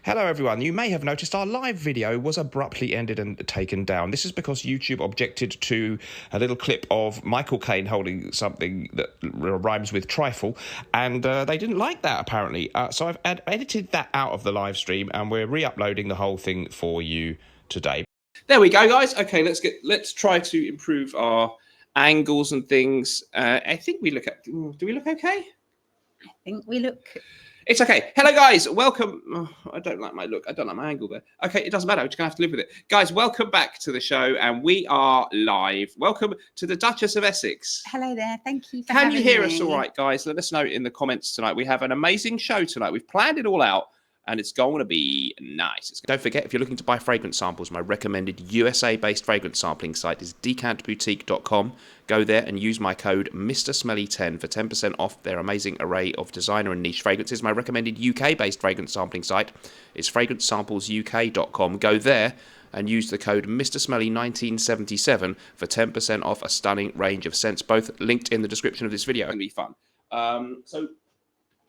Hello everyone, you may have noticed our live video was abruptly ended and taken down. This is because YouTube objected to a little clip of Michael Caine holding something that rhymes with trifle, and they didn't like that apparently. So I've edited that out of the live stream and we're re-uploading the whole thing for you today. There we go, guys. Okay, let's try to improve our angles and things. I think we look at. Do we look okay? I think we look. It's okay. Hello, guys. Welcome. Oh, I don't like my look. I don't like my angle there. Okay, it doesn't matter. We're just gonna have to live with it, guys. Welcome back to the show, and we are live. Welcome to the Duchess of Essex. Hello there. Thank you for Can having you hear me. us all right, guys? Let us know in the comments tonight. We have an amazing show tonight. We've planned it all out, and it's going to be nice. Don't forget, if you're looking to buy fragrance samples, my recommended USA-based fragrance sampling site is decantboutique.com. Go there and use my code MrSmelly10 for 10% off their amazing array of designer and niche fragrances. My recommended UK-based fragrance sampling site is fragrancesamplesuk.com. Go there and use the code MrSmelly1977 for 10% off a stunning range of scents, both linked in the description of this video. It's going to be fun. So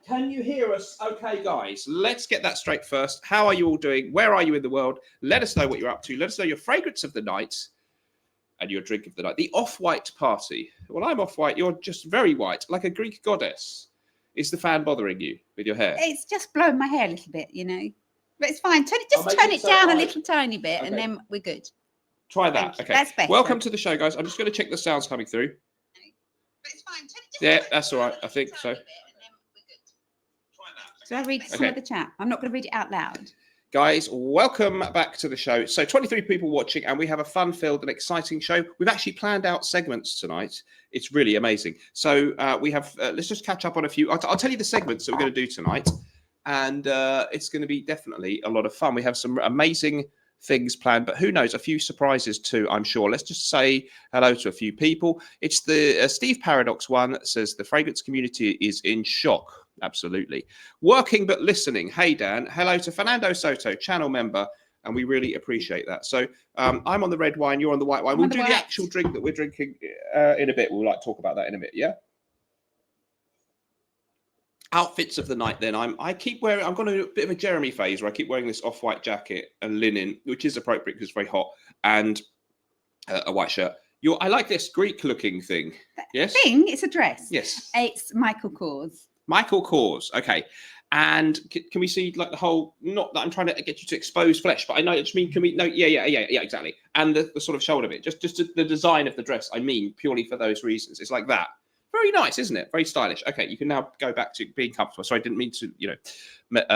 can you hear us okay, guys? Let's get that straight first. How are you all doing? Where are you in the world? Let us know what you're up to. Let us know your fragrance of the night and your drink of the night. The off-white party. Well, I'm off-white. You're just very white, like a Greek goddess. Is the fan bothering you with your hair? It's just blowing my hair a little bit, you know. But it's fine. Turn it so down high. a little tiny bit, Okay. and then we're good. Try that. Okay. That's better. Welcome to the show, guys. I'm just going to check the sound's coming through. But it's fine. Yeah, that's all right. I think so. So I read some of the chat. I'm not going to read it out loud. Guys, welcome back to the show. So 23 people watching, and we have a fun-filled and exciting show. We've actually planned out segments tonight. It's really amazing. So we have, let's just catch up on a few. I'll tell you the segments that we're going to do tonight, and it's going to be definitely a lot of fun. We have some amazing things planned, but who knows, a few surprises too, I'm sure. Let's just say hello to a few people. It's the Steve Paradox one that says the fragrance community is in shock. Absolutely. Working but listening. Hey, Dan. Hello to Fernando Soto, channel member, and we really appreciate that. So I'm on the red wine, you're on the white wine. We'll do the actual drink that we're drinking in a bit. We'll talk about that in a bit, yeah? Outfits of the night then. I'm going to a bit of a Jeremy phase where I keep wearing this off-white jacket and linen, which is appropriate because it's very hot, and a white shirt. I like this Greek-looking thing. Yes? It's a dress. Yes. It's Michael Kors. Michael Kors, okay. And can we see like the whole, not that I'm trying to get you to expose flesh, but I know, I just mean, can we, no, yeah, exactly. And the sort of shoulder bit, just the design of the dress, I mean, purely for those reasons. It's like that. Very nice, isn't it? Very stylish. Okay, you can now go back to being comfortable. Sorry, I didn't mean to,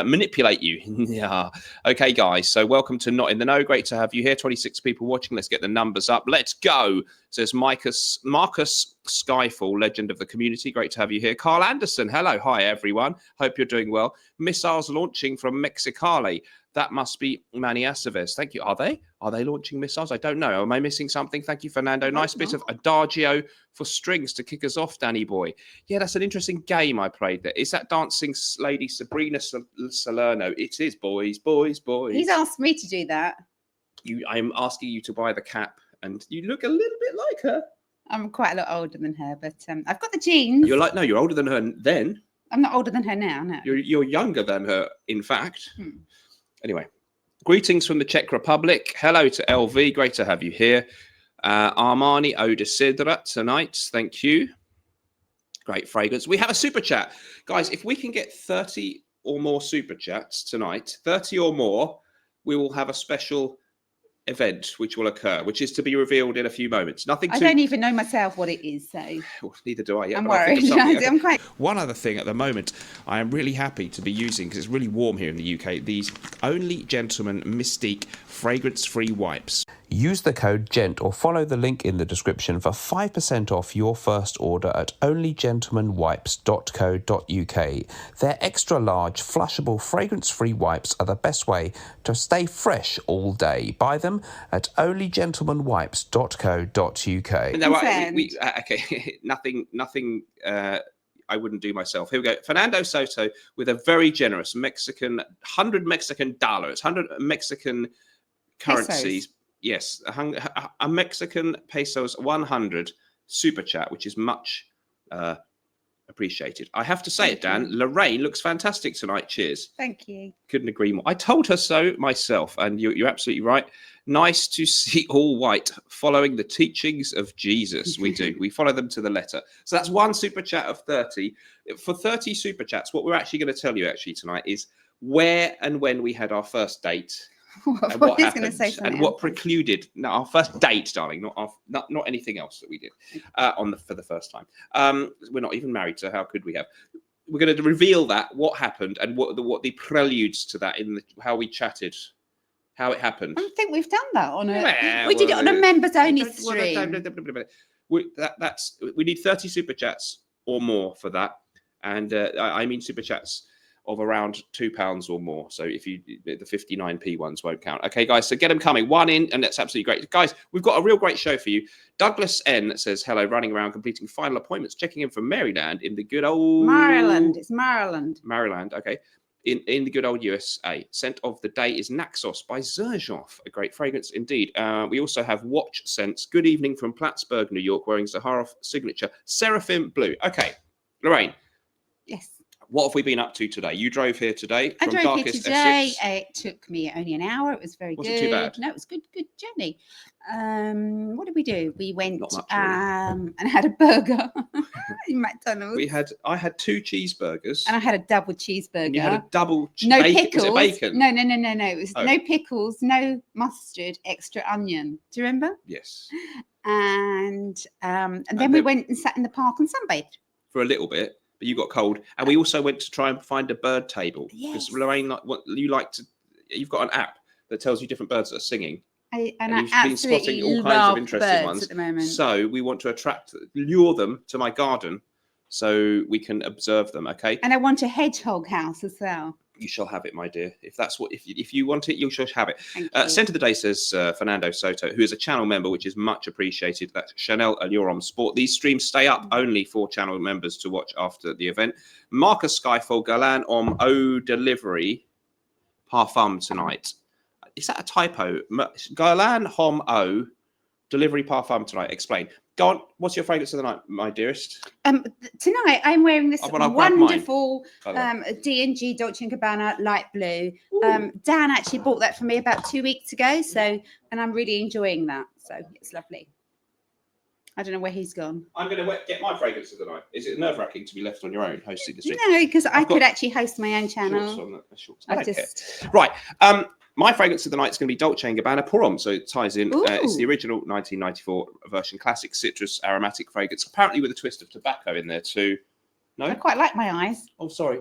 manipulate you. Yeah. Okay, guys. So welcome to Not in the Know. Great to have you here. 26 people watching. Let's get the numbers up. Let's go. Says Marcus Skyfall, legend of the community. Great to have you here. Carl Anderson. Hello. Hi, everyone. Hope you're doing well. Missiles launching from Mexicali. That must be Manny Aceves. Thank you. Are they launching missiles? I don't know. Am I missing something? Thank you, Fernando. Nice bit of adagio for strings to kick us off, Danny boy. Yeah, that's an interesting game I played there. Is that dancing lady Sabrina Salerno? It is, boys. He's asked me to do that. I'm asking you to buy the cap, and you look a little bit like her. I'm quite a lot older than her, but I've got the genes. You're older than her then. I'm not older than her now, no. You're younger than her, in fact. Anyway, greetings from the Czech Republic. Hello to LV. Great to have you here. Armani Odesidra tonight. Thank you. Great fragrance. We have a super chat. Guys, if we can get 30 or more super chats tonight, 30 or more, we will have a special event which will occur, which is to be revealed in a few moments. I don't even know myself what it is, so well, neither do I yet. I'm worried. I'm quite. One other thing at the moment, I am really happy to be using, because it's really warm here in the UK, these Only Gentleman Mystique fragrance-free wipes. Use the code GENT or follow the link in the description for 5% off your first order at onlygentlemanwipes.co.uk. Their extra large, flushable, fragrance-free wipes are the best way to stay fresh all day. Buy them at onlygentlemanwipes.co.uk. No, okay, nothing. I wouldn't do myself. Here we go. Fernando Soto with a very generous Mexican, 100 Mexican dollars, 100 Mexican currencies. Pesos. Yes, a Mexican pesos 100 super chat, which is much appreciated. I have to say Thank it, Dan. you. Lorraine looks fantastic tonight. Cheers. Thank you. Couldn't agree more. I told her so myself, and you're absolutely right. Nice to see all white following the teachings of Jesus. We do. We follow them to the letter. So that's one super chat of 30. For 30 super chats, what we're actually going to tell you tonight is where and when we had our first date. And what happened, and what precluded our first date, darling, not anything else that we did for the first time. We're not even married, so how could we have? We're going to reveal what happened and what the preludes to that how we chatted, how it happened. I think we've done that on we did it on a members only stream. We need 30 super chats or more for that, and I mean super chats of around £2 or more. So if the 59p ones won't count. Okay, guys, so get them coming. One in, and that's absolutely great. Guys, we've got a real great show for you. Douglas N says, hello, running around completing final appointments, checking in from Maryland in the good old... Maryland. It's Maryland. Maryland, okay. In the good old USA. Scent of the day is Naxos by Zerjoff. A great fragrance indeed. We also have Watch Scents. Good evening from Plattsburgh, New York, wearing Zaharoff signature Seraphim Blue. Okay, Lorraine. Yes. What have we been up to today? You drove here today I from drove darkest here today. Essex. It took me only an hour. It was very good. Wasn't too bad. No, it was good journey. What did we do? We went Not much, really. and had a burger in McDonald's. I had 2 cheeseburgers. And I had a double cheeseburger. And you had a double no bacon. pickles. Was it bacon? No. It was no pickles, no mustard, extra onion. Do you remember? Yes. And then we went and sat in the park and sunbathed. For a little bit. But you got cold, and we also went to try and find a bird table because Lorraine, you've got an app that tells you different birds that are singing, and you've been spotting all kinds of interesting ones at the moment. So we want to lure them to my garden so we can observe them. Okay. And I want a hedgehog house as well. You shall have it, my dear. If you want it, you shall have it. Thank of the day says Fernando Soto, who is a channel member, which is much appreciated. That's Chanel Alluron Sport. These streams stay up only for channel members to watch after the event. Marcus Skyfall, Galan Om O Delivery Parfum tonight. Is that a typo? Galan Hom O Delivery Parfum tonight. Explain. Go on. What's your fragrance of the night, my dearest? Tonight I'm wearing this wonderful D&G Dolce & Gabbana light blue. Dan actually bought that for me about 2 weeks ago, and I'm really enjoying that. So it's lovely. I don't know where he's gone. I'm going to get my fragrance of the night. Is it nerve-wracking to be left on your own hosting the stream? No, because I could actually host my own channel. Right. My fragrance of the night is going to be Dolce & Gabbana Pour Homme, so it ties in. It's the original 1994 version, classic citrus aromatic fragrance, apparently with a twist of tobacco in there too. No? I quite like my eyes. Oh, sorry.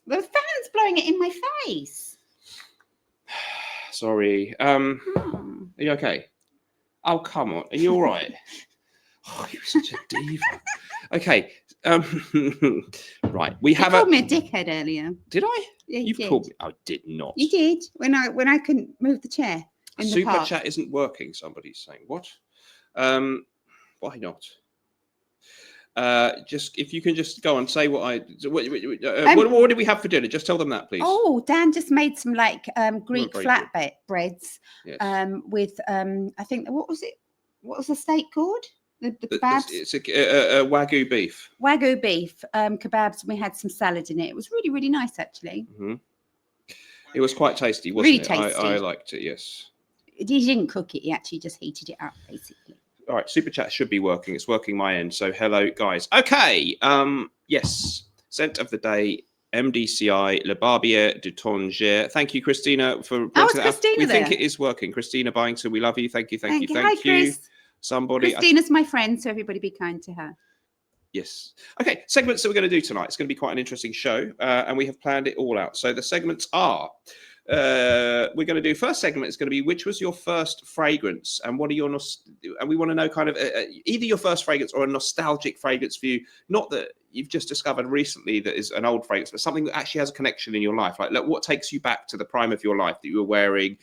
The fan's blowing it in my face. Sorry. Are you okay? Oh, come on. Are you all right? Oh, you're such a diva. Okay. Right. You called me a dickhead earlier. Did I? Yeah, You've called me. I did not. You did when I couldn't move the chair. Super chat isn't working. Somebody's saying what? Why not? Just if you can just go and say what did we have for dinner? Just tell them that, please. Oh, Dan just made some Greek flatbreads. Yes. With I think what was it? What was the steak called? The kebabs. It's a wagyu beef. Wagyu beef kebabs. And we had some salad in it. It was really, really nice, actually. Mm-hmm. It was quite tasty, wasn't really it? Tasty. I liked it. Yes. He didn't cook it. He actually just heated it up, basically. All right, super chat should be working. It's working my end. So hello, guys. Okay. Yes. Scent of the day. MDCI Le Barbier du Tanger. Thank you, Christina, for bringing that up. We think it is working. Christina Byington, we love you. Thank you. Hi, Chris. You. Somebody. Christina's my friend, so everybody be kind to her. Yes. Okay, segments that we're going to do tonight. It's going to be quite an interesting show, and we have planned it all out. So the segments are, we're going to do, first segment is going to be, which was your first fragrance, and what are your, and we want to know kind of either your first fragrance or a nostalgic fragrance for you, not that you've just discovered recently that is an old fragrance, but something that actually has a connection in your life. Like what takes you back to the prime of your life that you were wearing,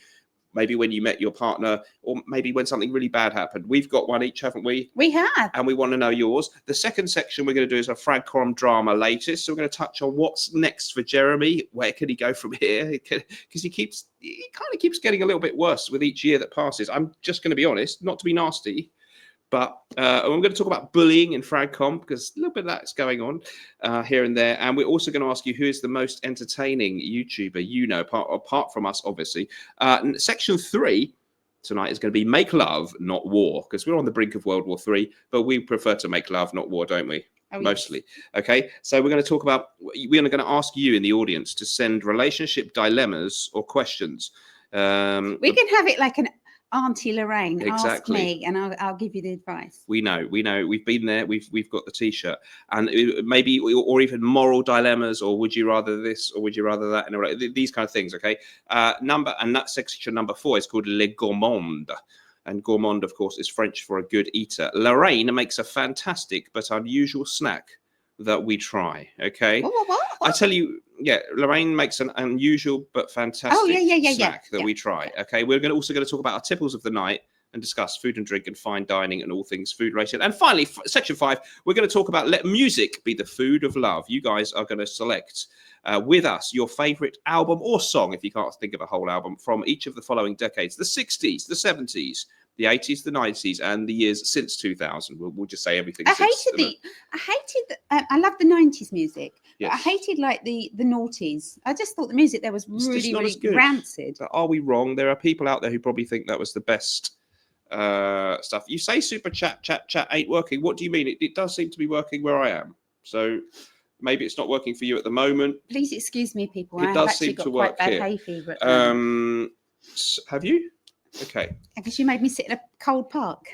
maybe when you met your partner, or maybe when something really bad happened. We've got one each, haven't we? We have. And we want to know yours. The second section we're going to do is a Fragcom drama latest. So we're going to touch on what's next for Jeremy. Where can he go from here? Because he kind of keeps getting a little bit worse with each year that passes. I'm just going to be honest, not to be nasty, But I'm going to talk about bullying in FragCom because a little bit of that's going on here and there. And we're also going to ask you who is the most entertaining YouTuber you know, apart from us, obviously. Section 3 tonight is going to be make love, not war, because we're on the brink of World War III, but we prefer to make love, not war, don't we? Oh, mostly. Yes. Okay, so we're going to talk about, we're going to ask you in the audience to send relationship dilemmas or questions. We can have it like an Auntie Lorraine. Exactly. Ask me and I'll give you the advice. We know. We've been there. We've got the T-shirt, and maybe or even moral dilemmas, or would you rather this, or would you rather that, and these kind of things. Okay. That section number 4 is called Les Gourmands. And gourmand, of course, is French for a good eater. Lorraine makes a fantastic but unusual snack that we try. Okay. What? I tell you, Lorraine makes an unusual but fantastic snack that we try. Okay. We're also going to talk about our tipples of the night and discuss food and drink and fine dining and all things food related. And finally, section 5, we're going to talk about let music be the food of love. You guys are going to select with us your favorite album or song, if you can't think of a whole album, from each of the following decades: the 60s, the 70s, the 80s, the 90s, and the years since 2000. We'll just say everything. I love the 90s music. Yes. I hated like the noughties. I just thought the music there was really rancid. But are we wrong? There are people out there who probably think that was the best stuff. You say super chat ain't working. What do you mean? It does seem to be working where I am. So maybe it's not working for you at the moment. Please excuse me, people. It does seem to work here. Hay fever have you? Okay. Because you made me sit in a cold park.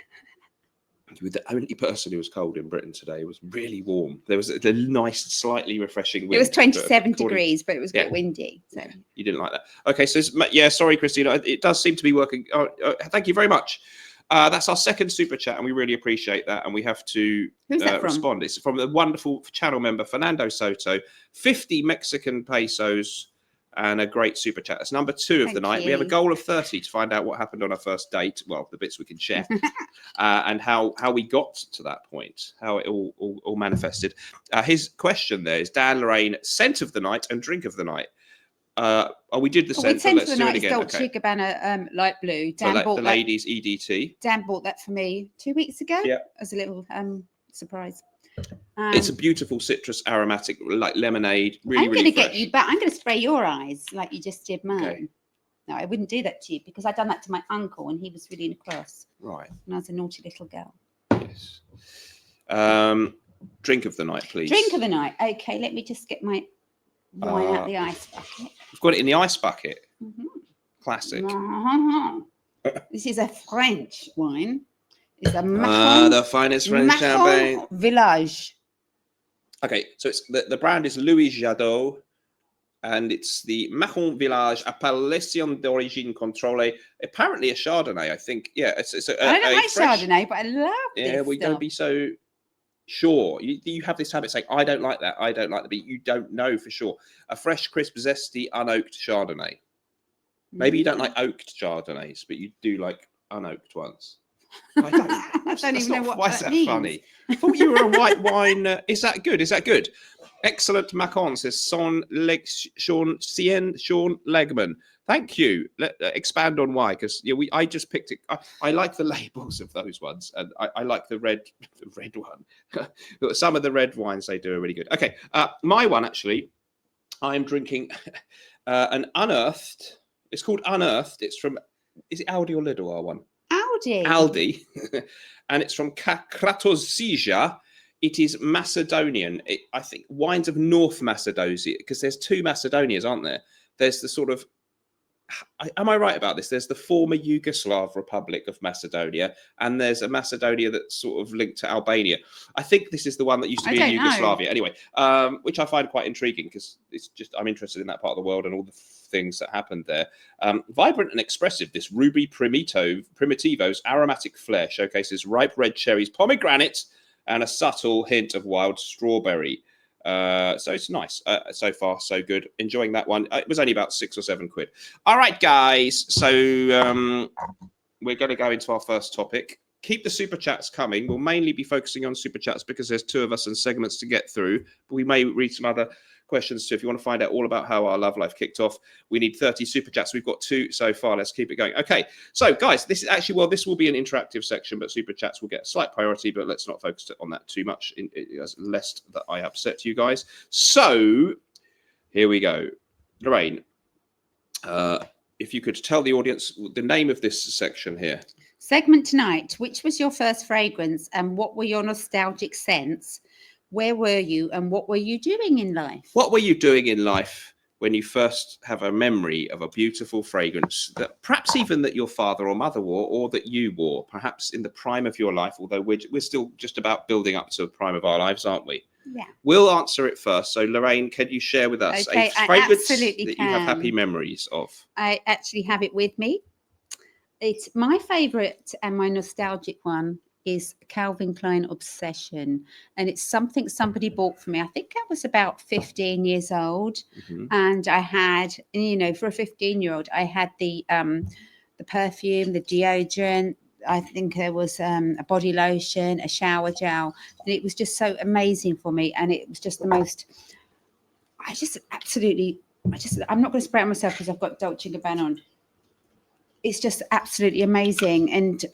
You were the only person who was cold in Britain today. It was really warm. There was a nice, slightly refreshing wind. It was 27 degrees, but it was a bit windy. So you didn't like that. Okay, so sorry, Christina. It does seem to be working. Thank you very much. That's our second super chat, and we really appreciate that. And we have to respond. It's from the wonderful channel member Fernando Soto. 50 Mexican pesos. And a great super chat. That's number 2 of the night. We have a goal of 30 to find out what happened on our first date. Well, the bits we can share, and how we got to that point, how it all manifested. His question there is: Dan, Lorraine, scent of the night and drink of the night. We did the scent. Scent of the night is Dolce & Gabbana light blue. Dan bought the ladies EDT. Dan bought that for me 2 weeks ago. Yeah, as a little surprise. It's a beautiful citrus aromatic, like lemonade. Really, I'm going to get you back. I'm going to spray your eyes like you just did mine. Okay. No, I wouldn't do that to you because I'd done that to my uncle and he was really cross. Right. And I was a naughty little girl. Yes. Drink of the night, please. Drink of the night. Okay, let me just get my wine out of the ice bucket. We've got it in the ice bucket. Mm-hmm. Classic. This is a French wine. It's a Mahon, the finest French champagne. Village. Okay, so it's the brand is Louis Jadot, and it's the Mahon Village Appellation d'Origine Contrôlée. Apparently a Chardonnay, I think. Yeah, it's I don't like Chardonnay, but I love this. Yeah, we don't be so sure. You have this habit saying, I don't like that, I don't like that, but you don't know for sure. A fresh, crisp, zesty, unoaked Chardonnay. Maybe you don't like oaked Chardonnays, but you do like unoaked ones. I don't even know what why is that means. Funny? I thought you were a white wine. Is that good? Excellent Macon, says Sean Legman. Thank you. Expand on why, because I just picked it. I like the labels of those ones, and I like the red one. Some of the red wines they do are really good. Okay, my one actually. I'm drinking an unearthed. It's called Unearthed. It's from. Is it Aldi or Lidl? Our one. Aldi, and it's from Kratosija. It is Macedonian. I think wines of North Macedonia, because there's 2 Macedonias, aren't there? There's the sort of, am I right about this? There's the former Yugoslav Republic of Macedonia, and there's a Macedonia that's sort of linked to Albania. I think this is the one that used to be in Yugoslavia. Anyway, which I find quite intriguing because it's just, I'm interested in that part of the world and all the things that happened there. Vibrant and expressive, this Ruby Primitivo's aromatic flair showcases ripe red cherries, pomegranate, and a subtle hint of wild strawberry. So it's nice. So far, so good. Enjoying that one. It was only about 6 or 7 quid. All right, guys. So we're going to go into our first topic. Keep the super chats coming. We'll mainly be focusing on super chats because there's 2 of us and segments to get through. But we may read some other questions. So if you want to find out all about how our love life kicked off, we need 30 super chats. We've got 2 so far. Let's keep it going. Okay, so guys, this is actually, well, this will be an interactive section, but super chats will get a slight priority, but let's not focus on that too much, lest that I upset you guys. So here we go. Lorraine, if you could tell the audience the name of this section here. Segment tonight. Which was your first fragrance and what were your nostalgic scents? Where were you and what were you doing in life? What were you doing in life when you first have a memory of a beautiful fragrance that perhaps even that your father or mother wore or that you wore, perhaps in the prime of your life, although we're still just about building up to the prime of our lives, aren't we? Yeah. We'll answer it first. So, Lorraine, can you share with us a fragrance that you have happy memories of? I actually have it with me. It's my favourite and my nostalgic one is Calvin Klein Obsession. And it's something somebody bought for me. I think I was about 15 years old. Mm-hmm. And I had, you know, for a 15-year-old, I had the perfume, the deodorant. I think there was a body lotion, a shower gel. And it was just so amazing for me. And it was just the most, I'm not going to spray it on myself because I've got Dolce & Gabbana on. It's just absolutely amazing. And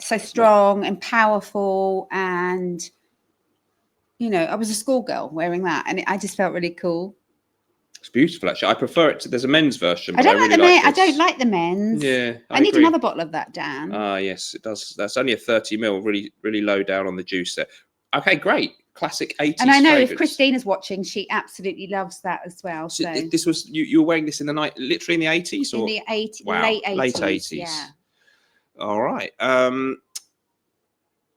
so strong and powerful. And, you know, I was a schoolgirl wearing that. And I just felt really cool. It's beautiful, actually. I prefer it to, there's a men's version. I don't like the men's. Yeah. I need another bottle of that, Dan. Yes, it does. That's only a 30 ml, really, really low down on the juice there. Okay, great. Classic 80s. And I know fragrance. If Christina's watching, she absolutely loves that as well. So this was you were wearing this in the night, literally in the 80s, or in the wow, late 80s. Late 80s. Yeah. All right.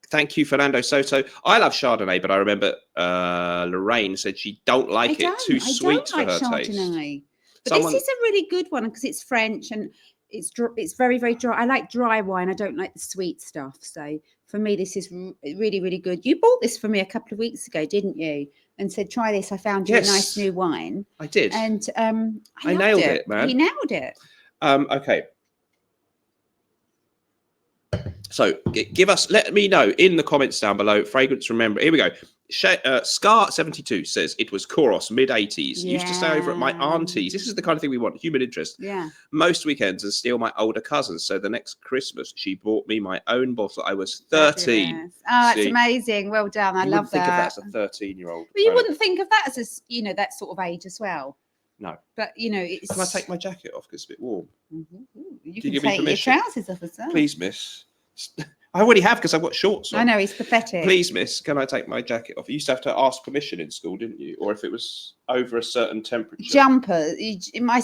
Thank you, Fernando Soto. I love Chardonnay, but I remember Lorraine said she don't like it. Too sweet for her taste. But this is a really good one because it's French and it's very, very dry. I like dry wine. I don't like the sweet stuff. So for me, this is really, really good. You bought this for me a couple of weeks ago, didn't you? And said, try this. I found you a nice new wine. I did. And I nailed it, man. He nailed it. Okay. So let me know in the comments down below. Fragrance, remember. Here we go. Scar72 says it was Koros, mid-80s. Used to stay over at my auntie's. This is the kind of thing we want, human interest. Yeah. Most weekends and steal my older cousins. So the next Christmas, she bought me my own bottle. I was 13. Yes. Oh, it's amazing. Well done. I love that. You wouldn't think of that as a 13-year-old. But you wouldn't think of that as that sort of age as well. No. But, it's... Can I take my jacket off because it's a bit warm? Mm-hmm. You can take your trousers off as well. Please, miss. I already have because I've got shorts on. I know, he's pathetic. Please, miss, can I take my jacket off? You used to have to ask permission in school, didn't you? Or if it was over a certain temperature. Jumper.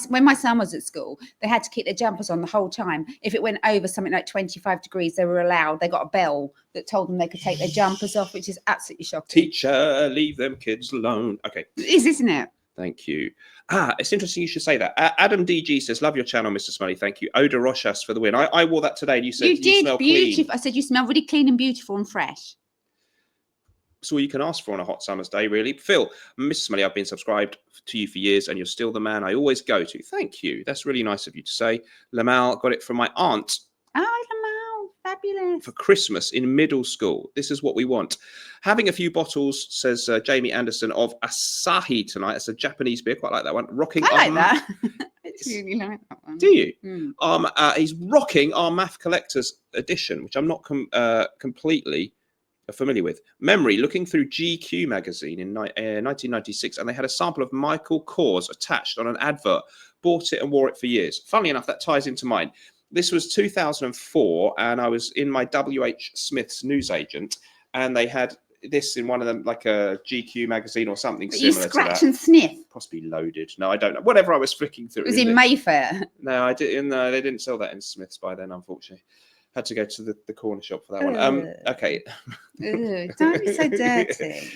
When my son was at school, they had to keep their jumpers on the whole time. If it went over something like 25 degrees, they were allowed. They got a bell that told them they could take their jumpers off, which is absolutely shocking. Teacher, leave them kids alone. Okay. It is, isn't it? Thank you. It's interesting you should say that. Adam DG says, love your channel, Mr. Smelly. Thank you. Oda Rochas for the win. I wore that today and you said you smell beautiful. Clean. I said you smell really clean and beautiful and fresh. That's all you can ask for on a hot summer's day, really. Phil, Mr. Smelly, I've been subscribed to you for years and you're still the man I always go to. Thank you. That's really nice of you to say. Lamal got it from my aunt. Oh, Lamal. Fabulous. For Christmas in middle school. This is what we want. Having a few bottles, says Jamie Anderson, of Asahi tonight. It's a Japanese beer. Quite like that one. Rocking. I like that. I really like that one. Do you? He's rocking our Math Collector's edition, which I'm not completely familiar with. Memory, looking through GQ magazine in 1996, and they had a sample of Michael Kors attached on an advert. Bought it and wore it for years. Funnily enough, that ties into mine. This was 2004, and I was in my W.H. Smith's newsagent, and they had this in one of them, like a GQ magazine or something similar to that. You scratch and sniff? Possibly Loaded. No, I don't know. Whatever I was flicking through. It was in Mayfair? No, I didn't. No, they didn't sell that in Smith's by then, unfortunately. Had to go to the corner shop for that one. Okay. Don't be so dirty.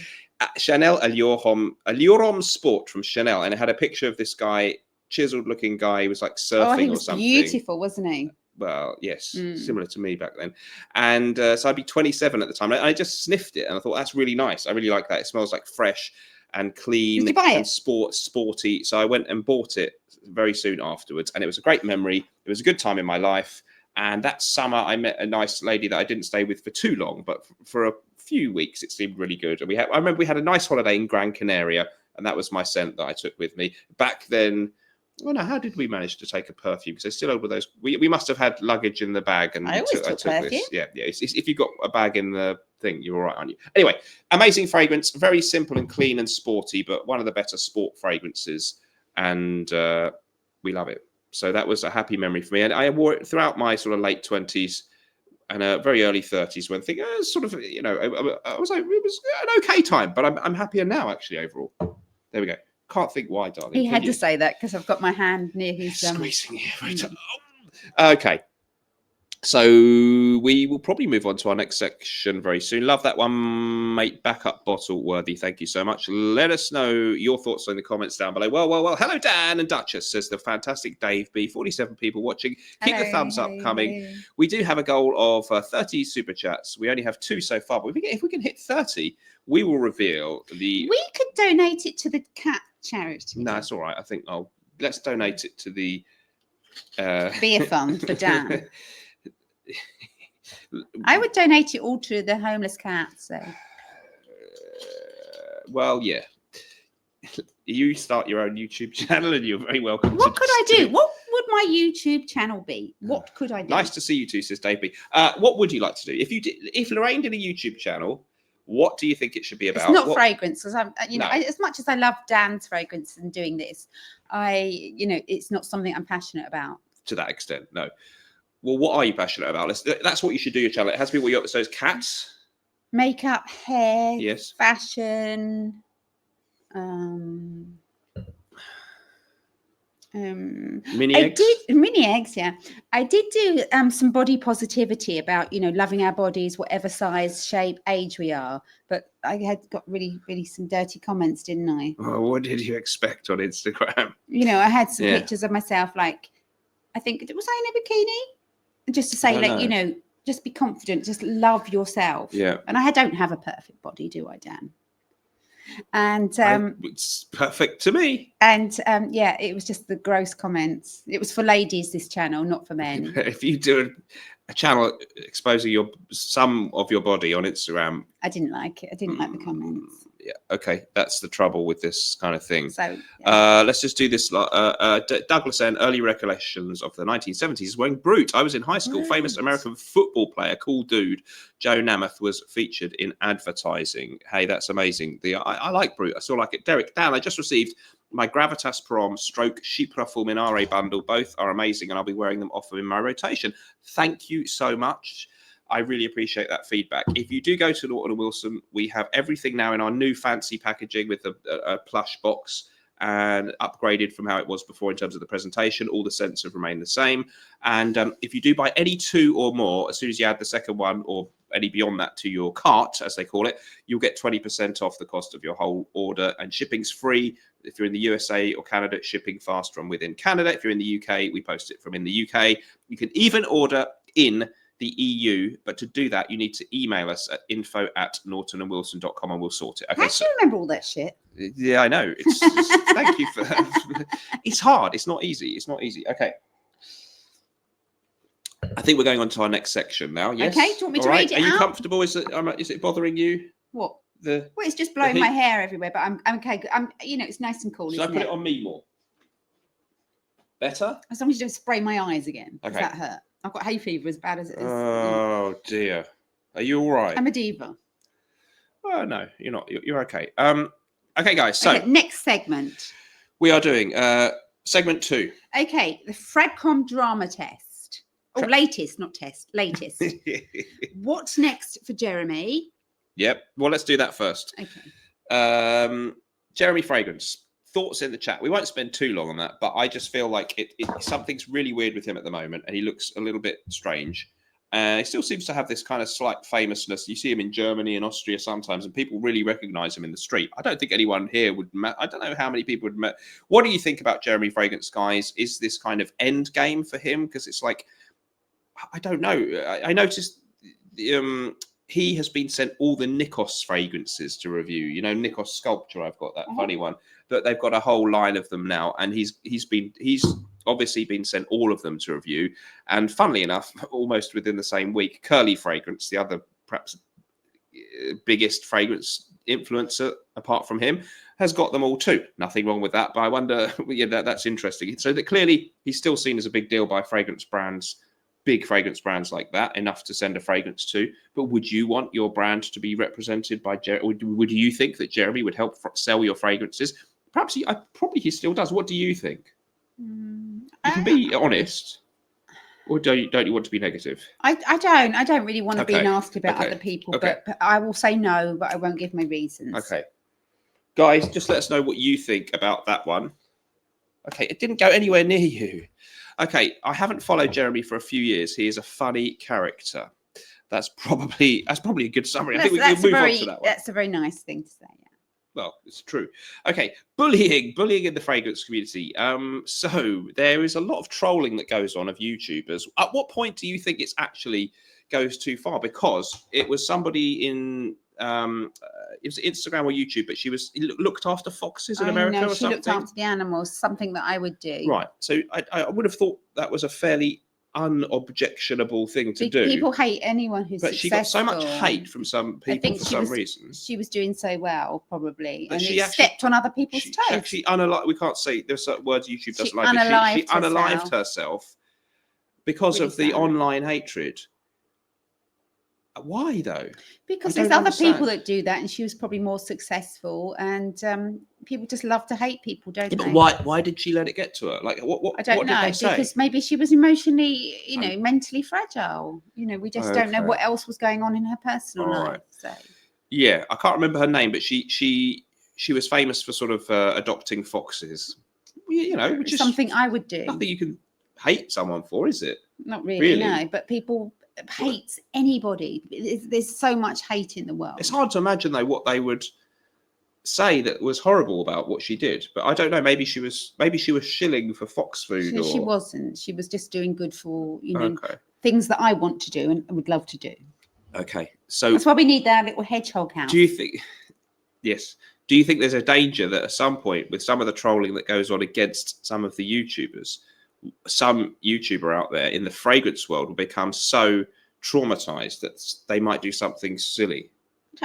Chanel Allurom Sport from Chanel, and it had a picture of this guy, chiseled-looking guy. He was like surfing or something. Beautiful, wasn't he? Well, yes, similar to me back then. And so I'd be 27 at the time. I just sniffed it and I thought, that's really nice. I really like that. It smells like fresh and clean and sporty. So I went and bought it very soon afterwards. And it was a great memory. It was a good time in my life. And that summer, I met a nice lady that I didn't stay with for too long, but for a few weeks, it seemed really good. And I remember we had a nice holiday in Gran Canaria. and that was my scent that I took with me back then. Well, no, how did we manage to take a perfume? Because I still over those. We must have had luggage in the bag, and I always took perfume. this. Yeah. It's, if you've got a bag in the thing, you're all right, aren't you? Anyway, amazing fragrance, very simple and clean and sporty, but one of the better sport fragrances, and we love it. So that was a happy memory for me, and I wore it throughout my sort of late 20s and very early 30s when thinking sort of, you know, I was like, it was an okay time, but I'm happier now actually overall. There we go. Can't think why, darling. He had to say that because I've got my hand near his squeezing here. Right. Okay. So we will probably move on to our next section very soon. Love that one, mate. Backup bottle worthy. Thank you so much. Let us know your thoughts in the comments down below. Well. Hello, Dan and Duchess, says the fantastic Dave B. 47 people watching. Keep the thumbs up coming. Hello. We do have a goal of 30 super chats. We only have 2 so far, but if we can hit 30, we will reveal the. We could donate it to the cat charity. No, it's all right. I think let's donate it to the beer fund for Dan. I would donate it all to the homeless cats. So. Well, yeah. You start your own YouTube channel, and you're very welcome. What could I do? What would my YouTube channel be? What could I do? Nice to see you too, says Dave B. What would you like to do if Lorraine did a YouTube channel? What do you think it should be about? It's not fragrance, because I'm, you know, as much as I love Dan's fragrance and doing this, it's not something I'm passionate about. To that extent, no. Well, what are you passionate about? That's what you should do your channel. It has to be what you're. So it's cats, makeup, hair, yes, fashion, mini eggs. Mini eggs, yeah. I did do some body positivity about, you know, loving our bodies, whatever size, shape, age we are. But I had got really some dirty comments, didn't I? Oh, what did you expect on Instagram? You know, I had some pictures of myself, like, I think, was I in a bikini? Just to say, like, you know, just be confident, just love yourself. Yeah. And I don't have a perfect body, do I, Dan? And it's perfect to me. And yeah, it was just the gross comments. It was for ladies, this channel, not for men. If you do a channel exposing some of your body on Instagram, I didn't like it. I didn't like the comments. Yeah, okay, that's the trouble with this kind of thing. So yeah. Let's just do this. Douglas N. Early recollections of the 1970s is wearing Brute. I was in high school. Famous American football player, cool dude, Joe Namath, was featured in advertising. Hey, that's amazing. I like Brute. I still like it. Derek, Dan, I just received my Gravitas Prom stroke Chypre Fulminare bundle. Both are amazing, and I'll be wearing them often in my rotation. Thank you so much. I really appreciate that feedback. If you do go to Norton & Wilson, we have everything now in our new fancy packaging with a plush box and upgraded from how it was before in terms of the presentation. All the scents have remained the same. And if you do buy any 2 or more, as soon as you add the second one or any beyond that to your cart, as they call it, you'll get 20% off the cost of your whole order, and shipping's free. If you're in the USA or Canada, it's shipping fast from within Canada. If you're in the UK, we post it from in the UK. You can even order in the EU, but to do that, you need to email us at info@nortonandwilson.com and we'll sort it. Okay, how do you remember all that shit? Yeah, I know. Thank you for that. It's hard. It's not easy. It's not easy. Okay. I think we're going on to our next section now. Yes. Okay, do you want me to read it out? Are you comfortable? Is it bothering you? What? Well, it's just blowing my hair everywhere, but I'm okay. You know, it's nice and cool. Should I put it on me more? Better? As long as you don't spray my eyes again. Okay. Does that hurt? I've got hay fever as bad as it is. Oh dear. Are you all right? I'm a diva. Oh no, you're not. You're okay. Okay, guys. So next segment. We are doing segment 2. Okay, the Fradcom drama test. Oh, latest, not test. Latest. What's next for Jeremy? Yep. Well, let's do that first. Okay. Jeremy Fragrance. Thoughts in the chat. We won't spend too long on that, but I just feel like something's really weird with him at the moment, and he looks a little bit strange. He still seems to have this kind of slight famousness. You see him in Germany and Austria sometimes, and people really recognize him in the street. I don't think anyone here would. I don't know how many people would. What do you think about Jeremy Fragrance, guys? Is this kind of end game for him? Because it's like, I don't know. I noticed he has been sent all the Nikos fragrances to review. You know, Nikos Sculpture. I've got that funny one. But they've got a whole line of them now, and he's obviously been sent all of them to review. And funnily enough, almost within the same week, Curly Fragrance, the other perhaps biggest fragrance influencer apart from him, has got them all too. Nothing wrong with that, but I wonder, yeah, that's interesting. So that clearly he's still seen as a big deal by fragrance brands, big fragrance brands like that, enough to send a fragrance to. But would you want your brand to be represented by Jeremy? Would you think that Jeremy would help sell your fragrances? Perhaps probably he still does. What do you think? You can be honest. Or don't you want to be negative? I don't really want to be nasty about other people, but I will say no, but I won't give my reasons. Okay. Guys, just let us know what you think about that one. Okay, it didn't go anywhere near you. Okay, I haven't followed Jeremy for a few years. He is a funny character. That's probably a good summary. I think we can move on to that one. That's a very nice thing to say. Yeah. Well, it's true. Okay, bullying in the fragrance community. So there is a lot of trolling that goes on of YouTubers. At what point do you think it's actually goes too far? Because it was somebody in it was Instagram or YouTube, but she looked after foxes in America or something. She looked after the animals, something that I would do. Right. So I would have thought that was a fairly unobjectionable thing to do. People hate anyone who's successful. But she got so much hate from some people for some reason. She was doing so well, probably, but and she stepped on other people's toes. She actually unalived. We can't say there's certain words YouTube doesn't like. She unalived herself because of the online hatred. Why though? Because there's other people that do that, and she was probably more successful. And people just love to hate people, don't they? But why did she let it get to her? Like what? I don't know. Because maybe she was emotionally, mentally fragile. We just don't know what else was going on in her personal life. So yeah, I can't remember her name, but she was famous for sort of adopting foxes. Which is something I would do. Nothing you can hate someone for, is it? Not really. No, but people hates anybody. There's so much hate in the world. It's hard to imagine though what they would say that was horrible about what she did, but I don't know. Maybe she was shilling for fox food. She wasn't. She was just doing good for things that I want to do and would love to do. Okay, so that's why we need that little hedgehog house. Do you think? Yes. Do you think there's a danger that at some point, with some of the trolling that goes on against some of the YouTubers, some YouTuber out there in the fragrance world will become so traumatized that they might do something silly?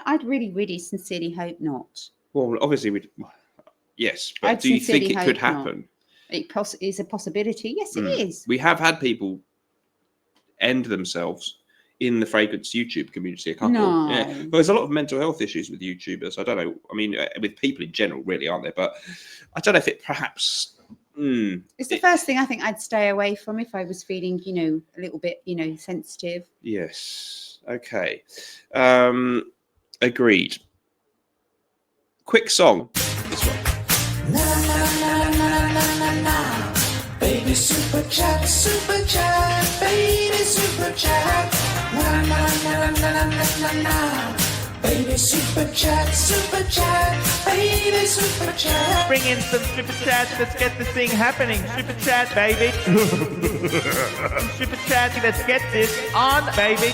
I'd really, really sincerely hope not. Well, obviously, yes, but do you think it could happen? It is a possibility. Yes, it is. We have had people end themselves in the fragrance YouTube community. A couple. No. Yeah. Well, there's a lot of mental health issues with YouTubers. I don't know. I mean, with people in general, really, aren't there? But I don't know if it perhaps. It's the first thing I think I'd stay away from if I was feeling, a little bit, sensitive. Yes. Okay. Agreed. Quick song. This one. Na, na, na, na, na, na, na. Baby super chat, baby super chat. Na, na, na, na, na, na, na. Baby super chat, baby super chat. Bring in some super chats, let's get this thing happening. Super chat, baby. Super chat, let's get this on, baby.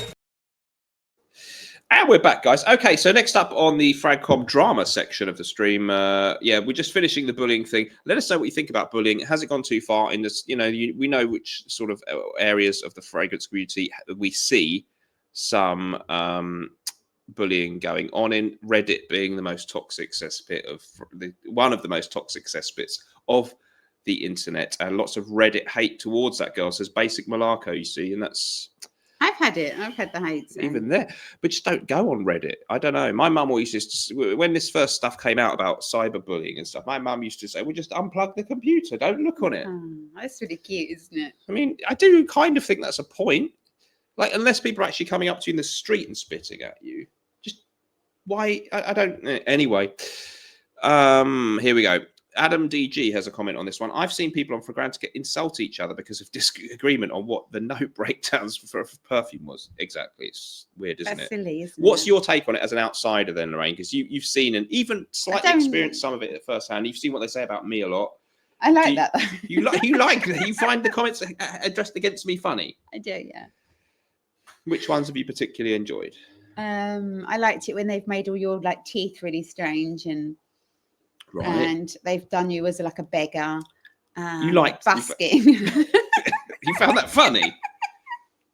And we're back, guys. Okay, so next up on the Fragcom drama section of the stream, we're just finishing the bullying thing. Let us know what you think about bullying. Has it gone too far in this? We know which sort of areas of the fragrance community we see some bullying going on in. Reddit being the most toxic cesspit one of the most toxic cesspits of the internet, and lots of Reddit hate towards that girl. Says basic Malako, you see, and that's. I've had it. I've had the hate. So. Even there. But just don't go on Reddit. I don't know. My mum always used to, when this first stuff came out about cyberbullying and stuff, my mum used to say, well, just unplug the computer. Don't look on it. Oh, that's really cute, isn't it? I mean, I do kind of think that's a point. Like, unless people are actually coming up to you in the street and spitting at you. Just, why? I don't. Anyway. Here we go. Adam DG has a comment on this one. I've seen people on Fragrantica insult each other because of disagreement on what the note breakdowns for perfume was. Exactly. It's weird, isn't it? That's silly, isn't What's it? your take on it as an outsider then, Lorraine? Because you've seen and even slightly experienced some of it at first hand. You've seen what they say about me a lot. I like that. You find the comments addressed against me funny? I do, yeah. Which ones have you particularly enjoyed? I liked it when they've made all your teeth really strange and they've done you as a beggar. You liked busking. You found that funny?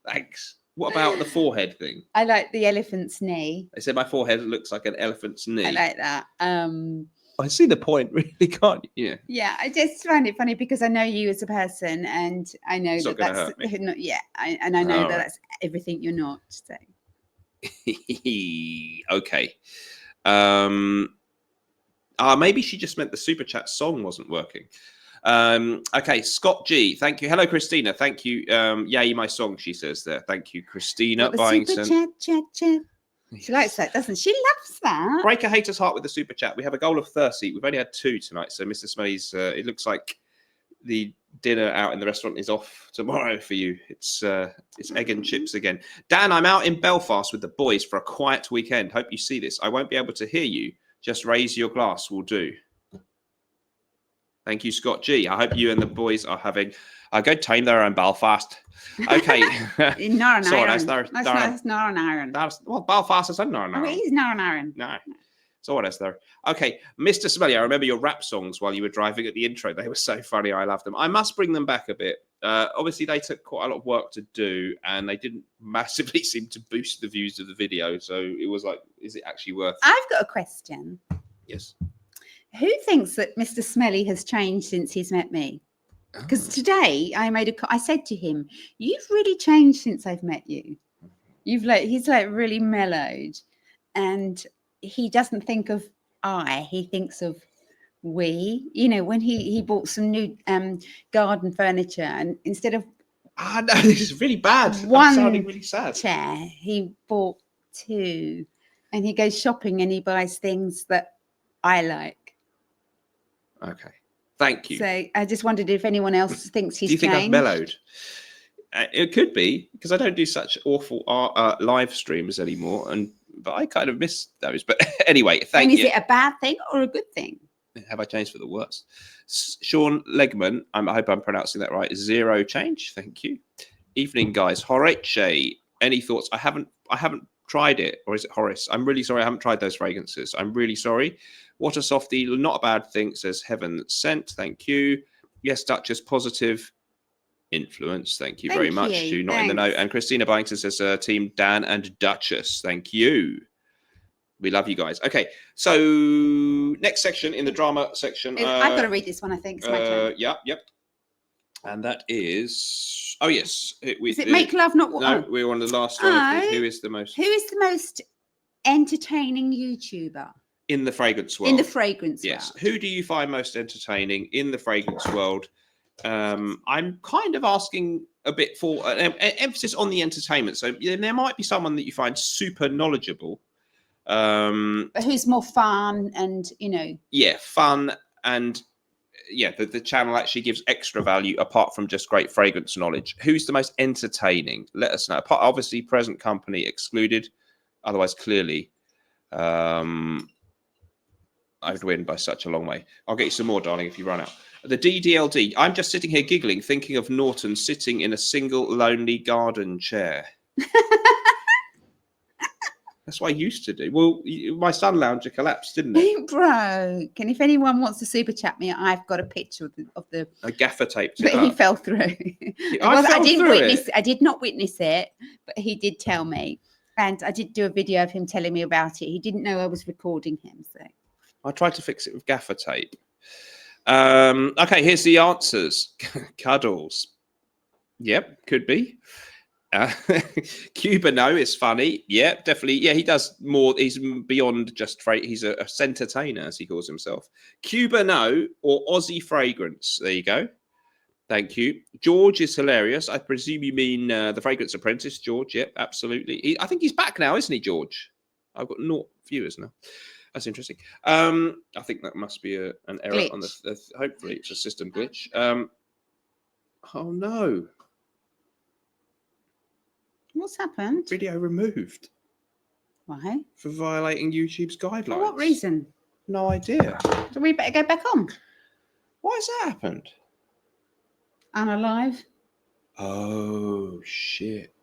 Thanks. What about the forehead thing? I like the elephant's knee. They said my forehead looks like an elephant's knee. I like that. I see the point, really, can't you? Yeah. Yeah, I just find it funny because I know you as a person, and I know It's that not that's gonna hurt me. not. Yeah, and I know All that right. that's everything you're not. So. Okay. Maybe she just meant the super chat song wasn't working. Okay, Scott G, thank you. Hello, Christina. Thank you. Yay, my song, she says there. Thank you, Christina. The super chat. She likes that, doesn't she? Loves that. Break a hater's heart with the super chat. We have a goal of 30. We've only had 2 tonight, so Mr. Smelly's. It looks like the dinner out in the restaurant is off tomorrow for you. It's egg and chips again. Dan, I'm out in Belfast with the boys for a quiet weekend. Hope you see this. I won't be able to hear you. Just raise your glass will do. Thank you, Scott G. I hope you and the boys are having a good time there in Belfast. Okay. In Northern Ireland. That's Northern Ireland. Well, Belfast is in Northern Oh, Ireland. it is Northern Ireland. No. So what else there? Okay, Mr. Smelly, I remember your rap songs while you were driving at the intro. They were so funny. I loved them. I must bring them back a bit. Obviously, they took quite a lot of work to do, and they didn't massively seem to boost the views of the video. So it was like, is it actually worth? I've got a question. Yes. Who thinks that Mr. Smelly has changed since he's met me? Because today I said to him, "You've really changed since I've met you. He's really mellowed, and he doesn't think of I. He thinks of we. You know, when he bought some new garden furniture, and instead of no, this is really bad. One I'm sounding really sad. chair, he bought 2, and he goes shopping and he buys things that I like. Okay, thank you. So I just wondered if anyone else thinks he's Do you think changed. I've mellowed? It could be, because I don't do such awful live streams anymore, but I kind of miss those. But anyway, thank you. And is it a bad thing or a good thing? Have I changed for the worse? Sean Legman, I hope I'm pronouncing that right. 0 change. Thank you. Evening, guys. Horace, any thoughts? I haven't tried it, or is it Horace? I'm really sorry. I haven't tried those fragrances. I'm really sorry. What a softie. Not a bad thing, says Heaven Sent. Thank you. Yes, Duchess, positive influence. Thank you very much. You're not in the know. And Christina Byington says, Team Dan and Duchess. Thank you. We love you guys. Okay, so next section in the drama section. I've got to read this one, I think. It's my turn. Yep. And that is, oh yes. Is it Make Love Not War? No, we're on the last one. Who is the most entertaining YouTuber? In the fragrance world. In the fragrance world. Yes. Who do you find most entertaining in the fragrance world? I'm kind of asking a bit for an emphasis on the entertainment. So there might be someone that you find super knowledgeable. But who's more fun and, Yeah, fun and... Yeah, the channel actually gives extra value apart from just great fragrance knowledge. Who's the most entertaining? Let us know. Obviously, present company excluded. Otherwise, clearly, I would win by such a long way. I'll get you some more, darling, if you run out. The DDLD. I'm just sitting here giggling, thinking of Norton sitting in a single lonely garden chair. That's what I used to do. Well, my sun lounger collapsed, didn't it? It broke. And if anyone wants to super chat me, I've got a picture of the I gaffer taped that it he up. fell through. I did not witness it, but he did tell me. And I did do a video of him telling me about it. He didn't know I was recording him. So I tried to fix it with gaffer tape. Okay, here's the answers. Cuddles. Yep, could be. Cubano is funny. Yeah, definitely. Yeah, he does more. He's beyond just he's a entertainer, as he calls himself. Cubano or Aussie Fragrance. There you go. Thank you. George is hilarious. I presume you mean the Fragrance Apprentice, George. Yep, absolutely. I think he's back now, isn't he, George? I've got 0 viewers now. That's interesting. I think that must be an error glitch on the. Hopefully, it's a system glitch. Oh no. What's happened? Video removed. Why? For violating YouTube's guidelines. For what reason? No idea. So we better go back on. Why has that happened? Unalive. Oh, shit.